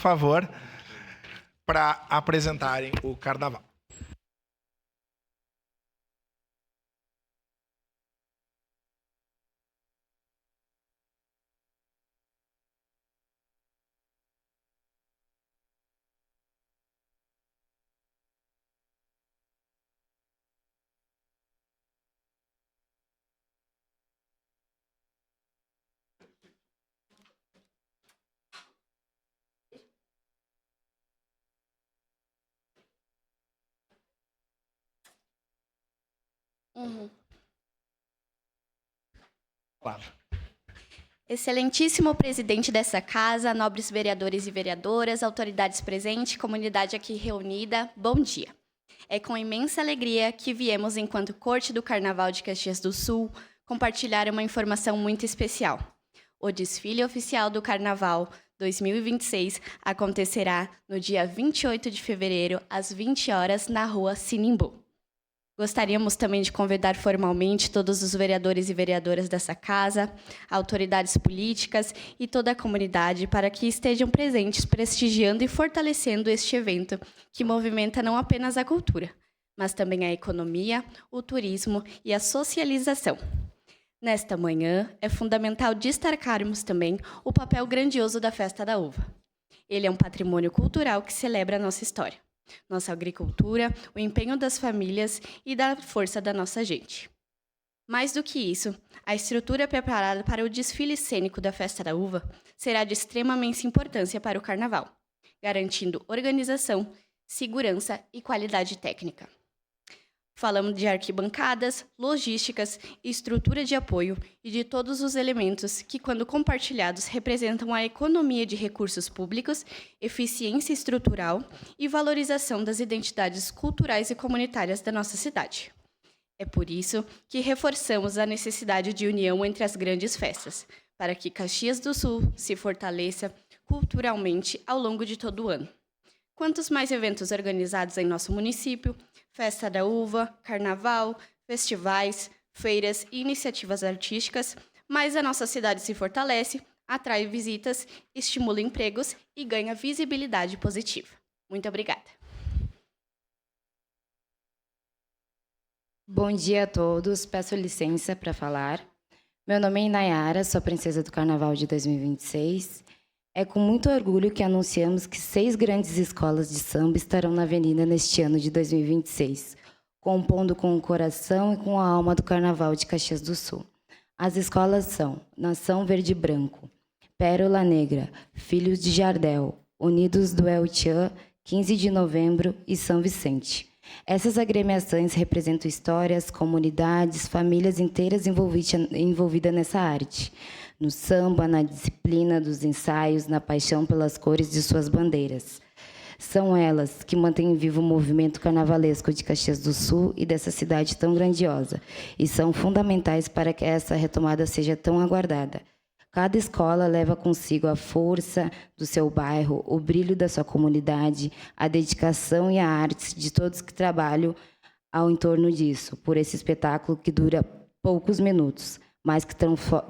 por favor, para apresentarem o carnaval. Claro. Excelentíssimo presidente dessa casa, nobres vereadores e vereadoras, autoridades presentes, comunidade aqui reunida, bom dia. É com imensa alegria que viemos, enquanto Corte do Carnaval de Caxias do Sul, compartilhar uma informação muito especial. O desfile oficial do Carnaval 2026 acontecerá no dia 28 de fevereiro, às 20 horas, na Rua Sinimbu. Gostaríamos também de convidar formalmente todos os vereadores e vereadoras dessa casa, autoridades políticas e toda a comunidade para que estejam presentes prestigiando e fortalecendo este evento que movimenta não apenas a cultura, mas também a economia, o turismo e a socialização. Nesta manhã, é fundamental destacarmos também o papel grandioso da Festa da Uva. Ele é um patrimônio cultural que celebra a nossa história, nossa agricultura, o empenho das famílias e da força da nossa gente. Mais do que isso, a estrutura preparada para o desfile cênico da Festa da Uva será de extremamente importância para o Carnaval, garantindo organização, segurança e qualidade técnica. Falamos de arquibancadas, logísticas, estrutura de apoio e de todos os elementos que, quando compartilhados, representam a economia de recursos públicos, eficiência estrutural e valorização das identidades culturais e comunitárias da nossa cidade. É por isso que reforçamos a necessidade de união entre as grandes festas, para que Caxias do Sul se fortaleça culturalmente ao longo de todo o ano. Quantos mais eventos organizados em nosso município, Festa da Uva, Carnaval, festivais, feiras e iniciativas artísticas, mais a nossa cidade se fortalece, atrai visitas, estimula empregos e ganha visibilidade positiva. Muito obrigada. Bom dia a todos, peço licença para falar. Meu nome é Inayara, sou a princesa do Carnaval de 2026. É com muito orgulho que anunciamos que 6 grandes escolas de samba estarão na Avenida neste ano de 2026, compondo com o coração e com a alma do Carnaval de Caxias do Sul. As escolas são Nação Verde e Branco, Pérola Negra, Filhos de Jardel, Unidos do El Tchan, 15 de novembro e São Vicente. Essas agremiações representam histórias, comunidades, famílias inteiras envolvidas nessa arte. No samba, na disciplina dos ensaios, na paixão pelas cores de suas bandeiras. São elas que mantêm vivo o movimento carnavalesco de Caxias do Sul e dessa cidade tão grandiosa, e são fundamentais para que essa retomada seja tão aguardada. Cada escola leva consigo a força do seu bairro, o brilho da sua comunidade, a dedicação e a arte de todos que trabalham ao entorno disso, por esse espetáculo que dura poucos minutos, mas que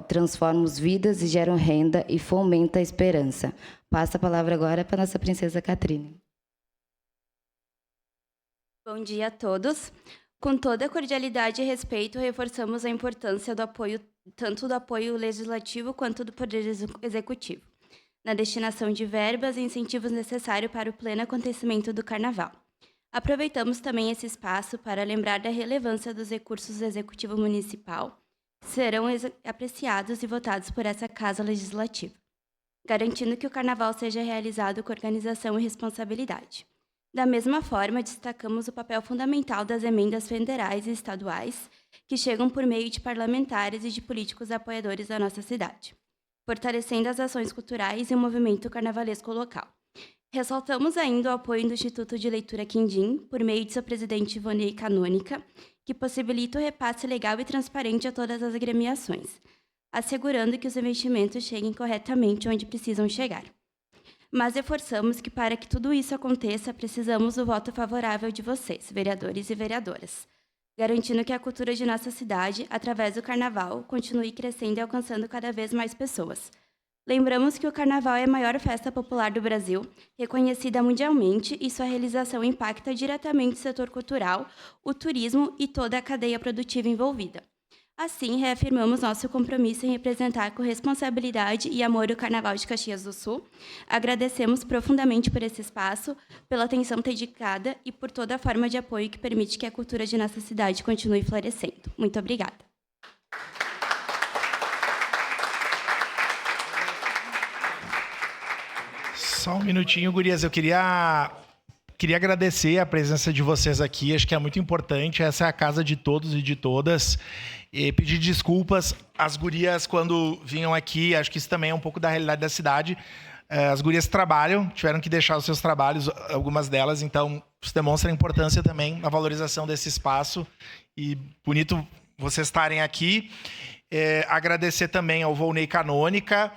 transforma as vidas e geram renda e fomenta a esperança. Passo a palavra agora para a nossa princesa Catrine. Bom dia a todos. Com toda a cordialidade e respeito, reforçamos a importância do apoio, tanto do apoio legislativo quanto do Poder Executivo, na destinação de verbas e incentivos necessários para o pleno acontecimento do Carnaval. Aproveitamos também esse espaço para lembrar da relevância dos recursos do Executivo Municipal, serão apreciados e votados por essa Casa Legislativa, garantindo que o Carnaval seja realizado com organização e responsabilidade. Da mesma forma, destacamos o papel fundamental das emendas federais e estaduais, que chegam por meio de parlamentares e de políticos apoiadores da nossa cidade, fortalecendo as ações culturais e o movimento carnavalesco local. Ressaltamos ainda o apoio do Instituto de Leitura Quindim, por meio de seu presidente Ivonei Canônica, que possibilita o repasse legal e transparente a todas as agremiações, assegurando que os investimentos cheguem corretamente onde precisam chegar. Mas reforçamos que, para que tudo isso aconteça, precisamos do voto favorável de vocês, vereadores e vereadoras, garantindo que a cultura de nossa cidade, através do Carnaval, continue crescendo e alcançando cada vez mais pessoas, Lembramos que o Carnaval é a maior festa popular do Brasil, reconhecida mundialmente, e sua realização impacta diretamente o setor cultural, o turismo e toda a cadeia produtiva envolvida. Assim, reafirmamos nosso compromisso em representar com responsabilidade e amor o Carnaval de Caxias do Sul. Agradecemos profundamente por esse espaço, pela atenção dedicada e por toda a forma de apoio que permite que a cultura de nossa cidade continue florescendo. Muito obrigada. Só um minutinho, gurias. Eu queria agradecer a presença de vocês aqui. Acho que é muito importante. Essa é a casa de todos e de todas. E pedir desculpas às gurias quando vinham aqui. Acho que isso também é um pouco da realidade da cidade. As gurias trabalham, tiveram que deixar os seus trabalhos, algumas delas. Então, isso demonstra a importância também na valorização desse espaço. E bonito vocês estarem aqui. Agradecer também ao Volney Canônica,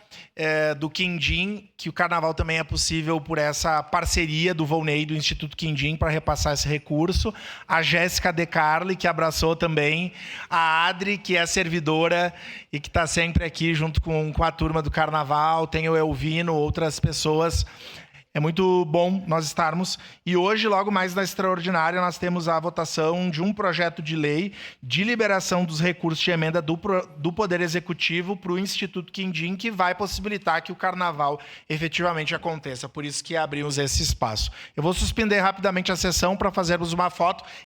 do Quindim, que o Carnaval também é possível por essa parceria do Volney e do Instituto Quindim para repassar esse recurso. A Jéssica De Carli, que abraçou também. A Adri, que é servidora e que está sempre aqui junto com a turma do Carnaval. Tem o Elvino, outras pessoas. É muito bom nós estarmos. E hoje, logo mais na Extraordinária, nós temos a votação de um projeto de lei de liberação dos recursos de emenda do Poder Executivo para o Instituto Quindim, que vai possibilitar que o Carnaval efetivamente aconteça. Por isso que abrimos esse espaço. Eu vou suspender rapidamente a sessão para fazermos uma foto